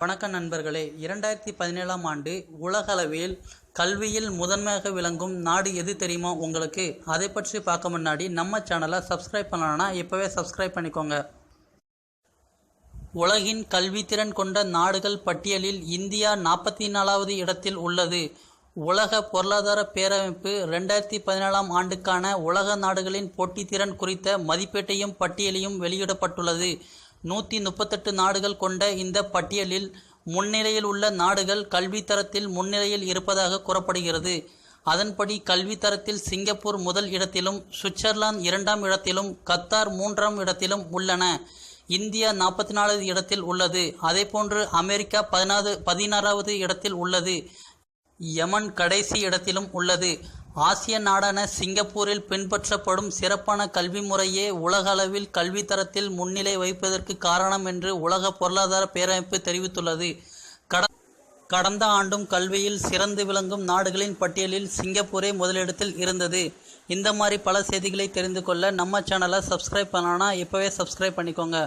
வணக்கம் நண்பர்களே. 2017ஆம் ஆண்டு உலகளவில் கல்வியில் முதன்மையாக விளங்கும் நாடு எது தெரியுமா உங்களுக்கு? அதை பற்றி பார்க்க முன்னாடி நம்ம சேனலை சப்ஸ்கிரைப் பண்ணலன்னா இப்போவே சப்ஸ்கிரைப் பண்ணிக்கோங்க. உலகின் கல்வித்திறன் கொண்ட நாடுகள் பட்டியலில் இந்தியா 44வது இடத்தில் உள்ளது. உலக பொருளாதார பேரமைப்பு 2017ஆம் ஆண்டுக்கான உலக நாடுகளின் போட்டித்திறன் குறித்த மதிப்பீட்டையும் பட்டியலையும் வெளியிடப்பட்டுள்ளது. 138 நாடுகள் கொண்ட இந்த பட்டியலில் முன்னிலையில் உள்ள நாடுகள் கல்வித்தரத்தில் முன்னிலையில் இருப்பதாக கூறப்படுகிறது. அதன்படி கல்வித்தரத்தில் சிங்கப்பூர் முதல் இடத்திலும், சுவிட்சர்லாந்து 2ஆம் இடத்திலும், கத்தார் 3ஆம் இடத்திலும் உள்ளன. இந்தியா 44வது இடத்தில் உள்ளது. அதேபோன்று அமெரிக்கா 16வது இடத்தில் உள்ளது. யமன் கடைசி இடத்திலும் உள்ளது. ஆசிய நாடான சிங்கப்பூரில் பின்பற்றப்படும் சிறப்பான கல்வி முறையே உலக அளவில் கல்வித்தரத்தில் முன்னிலை வைப்பதற்கு காரணம் என்று உலக பொருளாதார பேரமைப்பு தெரிவித்துள்ளது. கடந்த ஆண்டும் கல்வியில் சிறந்து விளங்கும் நாடுகளின் பட்டியலில் சிங்கப்பூரே முதலிடத்தில் இருந்தது. இந்த மாதிரி பல செய்திகளை தெரிந்து கொள்ள நம்ம சேனலை சப்ஸ்கிரைப் பண்ணலன்னா இப்போவே சப்ஸ்கிரைப் பண்ணிக்கோங்க.